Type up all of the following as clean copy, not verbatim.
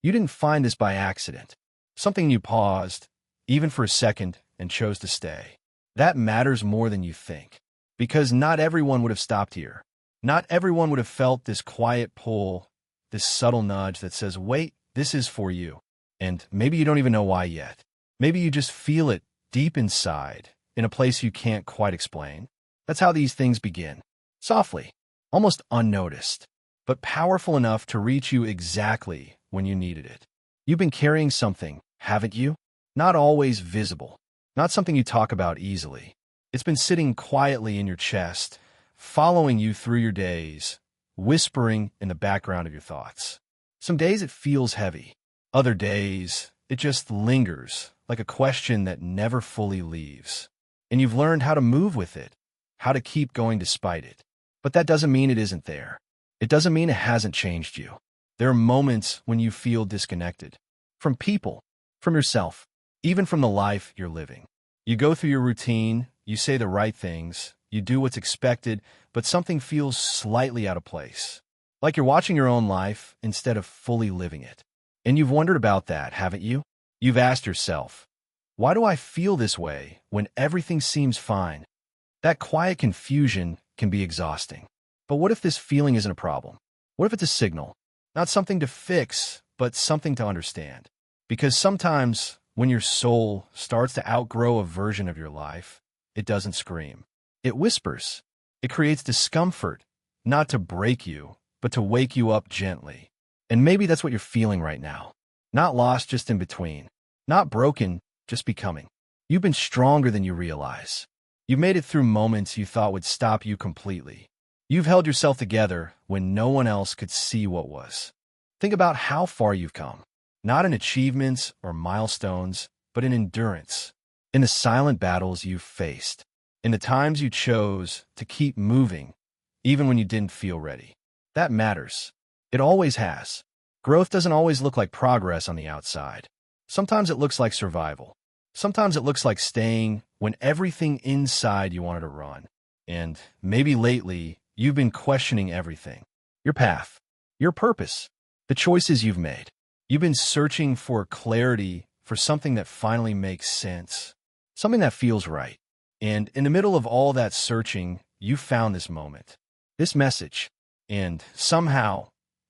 You didn't find this by accident. Something you paused, even for a second, and chose to stay. That matters more than you think. Because not everyone would have stopped here. Not everyone would have felt this quiet pull, this subtle nudge that says, wait, this is for you. And maybe you don't even know why yet. Maybe you just feel it deep inside, in a place you can't quite explain. That's how these things begin. Softly, almost unnoticed, but powerful enough to reach you exactly when you needed it. You've been carrying something, haven't you? Not always visible, not something you talk about easily. It's been sitting quietly in your chest, following you through your days, whispering in the background of your thoughts. Some days it feels heavy. Other days, it just lingers, like a question that never fully leaves. And you've learned how to move with it, how to keep going despite it. But that doesn't mean it isn't there. It doesn't mean it hasn't changed you. There are moments when you feel disconnected. From people, from yourself, even from the life you're living. You go through your routine, you say the right things, you do what's expected, but something feels slightly out of place. Like you're watching your own life instead of fully living it. And you've wondered about that, haven't you? You've asked yourself, why do I feel this way when everything seems fine? That quiet confusion can be exhausting. But what if this feeling isn't a problem? What if it's a signal? Not something to fix, but something to understand. Because sometimes when your soul starts to outgrow a version of your life, it doesn't scream. It whispers. It creates discomfort, not to break you, but to wake you up gently. And maybe that's what you're feeling right now. Not lost, just in between. Not broken, just becoming. You've been stronger than you realize. You've made it through moments you thought would stop you completely. You've held yourself together when no one else could see what was. Think about how far you've come. Not in achievements or milestones, but in endurance. In the silent battles you've faced. In the times you chose to keep moving, even when you didn't feel ready. That matters. It always has. Growth doesn't always look like progress on the outside. Sometimes it looks like survival. Sometimes it looks like staying when everything inside you wanted to run. And maybe lately, you've been questioning everything. Your path, your purpose, the choices you've made. You've been searching for clarity, for something that finally makes sense. Something that feels right. And in the middle of all that searching, you found this moment. This message. And somehow,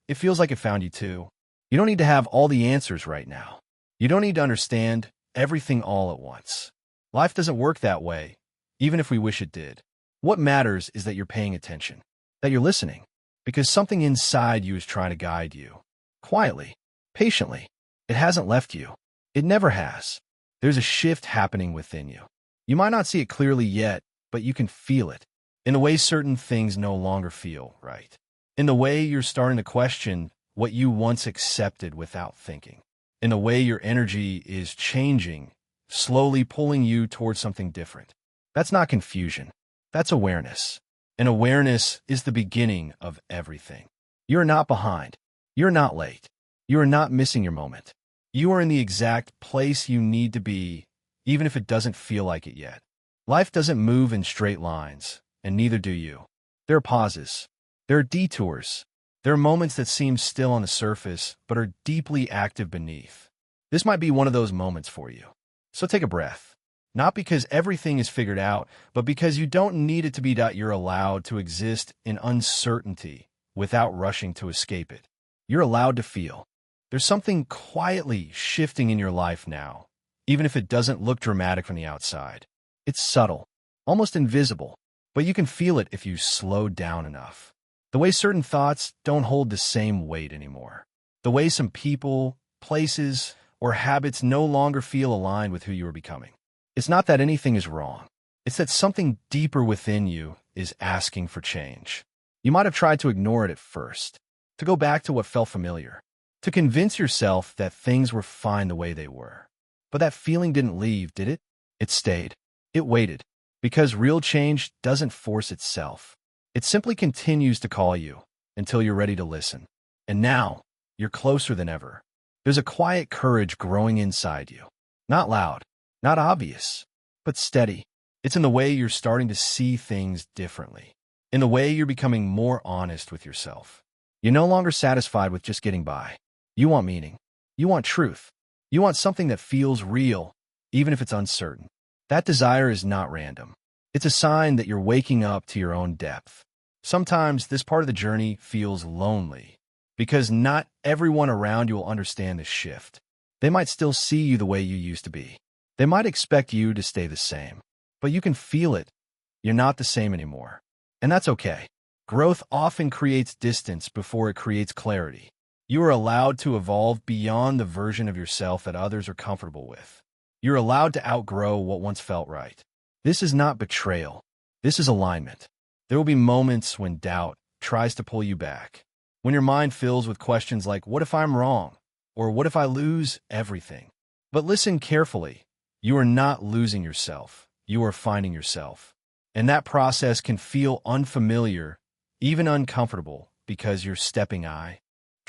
it feels like it found you too. You don't need to have all the answers right now. You don't need to understand everything all at once. Life doesn't work that way, even if we wish it did. What matters is that you're paying attention, that you're listening, because something inside you is trying to guide you. Quietly, patiently. It hasn't left you. It never has. There's a shift happening within you. You might not see it clearly yet, but you can feel it. In the way certain things no longer feel right. In the way you're starting to question what you once accepted without thinking. In the way your energy is changing, slowly pulling you towards something different. That's not confusion. That's awareness. And awareness is the beginning of everything. You're not behind. You're not late. You are not missing your moment. You are in the exact place you need to be, even if it doesn't feel like it yet. Life doesn't move in straight lines, and neither do you. There are pauses. There are detours. There are moments that seem still on the surface, but are deeply active beneath. This might be one of those moments for you. So take a breath. Not because everything is figured out, but because you don't need it to be that you're allowed to exist in uncertainty without rushing to escape it. You're allowed to feel. There's something quietly shifting in your life now, even if it doesn't look dramatic from the outside. It's subtle, almost invisible, but you can feel it if you slow down enough. The way certain thoughts don't hold the same weight anymore. The way some people, places, or habits no longer feel aligned with who you are becoming. It's not that anything is wrong. It's that something deeper within you is asking for change. You might have tried to ignore it at first, to go back to what felt familiar, to convince yourself that things were fine the way they were. But that feeling didn't leave, did it? It stayed. It waited. Because real change doesn't force itself. It simply continues to call you until you're ready to listen. And now, you're closer than ever. There's a quiet courage growing inside you. Not loud, not obvious, but steady. It's in the way you're starting to see things differently. In the way you're becoming more honest with yourself. You're no longer satisfied with just getting by. You want meaning. You want truth. You want something that feels real, even if it's uncertain. That desire is not random. It's a sign that you're waking up to your own depth. Sometimes this part of the journey feels lonely because not everyone around you will understand this shift. They might still see you the way you used to be. They might expect you to stay the same, but you can feel it. You're not the same anymore. And that's okay. Growth often creates distance before it creates clarity. You are allowed to evolve beyond the version of yourself that others are comfortable with. You're allowed to outgrow what once felt right. This is not betrayal. This is alignment. There will be moments when doubt tries to pull you back. When your mind fills with questions like, what if I'm wrong? Or what if I lose everything? But listen carefully. You are not losing yourself. You are finding yourself. And that process can feel unfamiliar, even uncomfortable, because you're stepping high.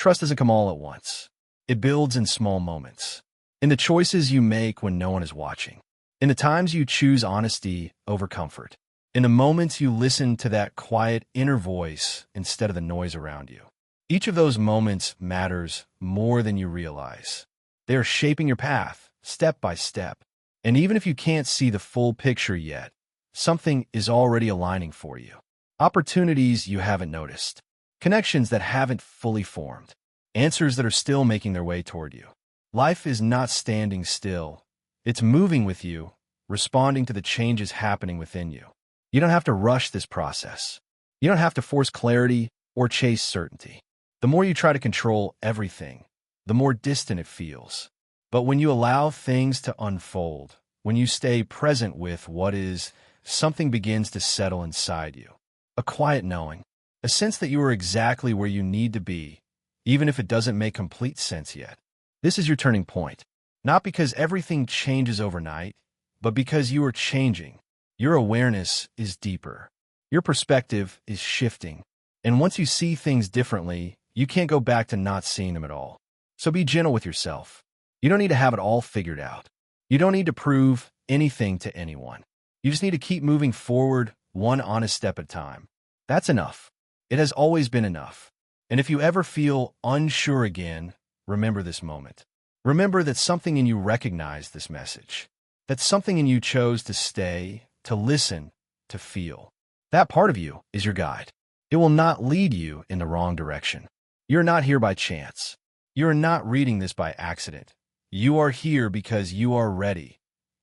Trust doesn't come all at once. It builds in small moments. In the choices you make when no one is watching. In the times you choose honesty over comfort. In the moments you listen to that quiet inner voice instead of the noise around you. Each of those moments matters more than you realize. They are shaping your path, step by step. And even if you can't see the full picture yet, something is already aligning for you. Opportunities you haven't noticed. Connections that haven't fully formed. Answers that are still making their way toward you. Life is not standing still. It's moving with you, responding to the changes happening within you. You don't have to rush this process. You don't have to force clarity or chase certainty. The more you try to control everything, the more distant it feels. But when you allow things to unfold, when you stay present with what is, something begins to settle inside you. A quiet knowing, a sense that you are exactly where you need to be, even if it doesn't make complete sense yet. This is your turning point. Not because everything changes overnight, but because you are changing. Your awareness is deeper. Your perspective is shifting. And once you see things differently, you can't go back to not seeing them at all. So be gentle with yourself. You don't need to have it all figured out. You don't need to prove anything to anyone. You just need to keep moving forward one honest step at a time. That's enough. It has always been enough. And if you ever feel unsure again, remember this moment. Remember that something in you recognized this message. That something in you chose to stay, to listen, to feel. That part of you is your guide. It will not lead you in the wrong direction. You're not here by chance. You're not reading this by accident. You are here because you are ready,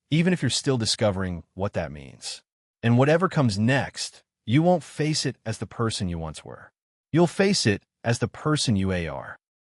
even if you're still discovering what that means. And whatever comes next, you won't face it as the person you once were. You'll face it as the person you are.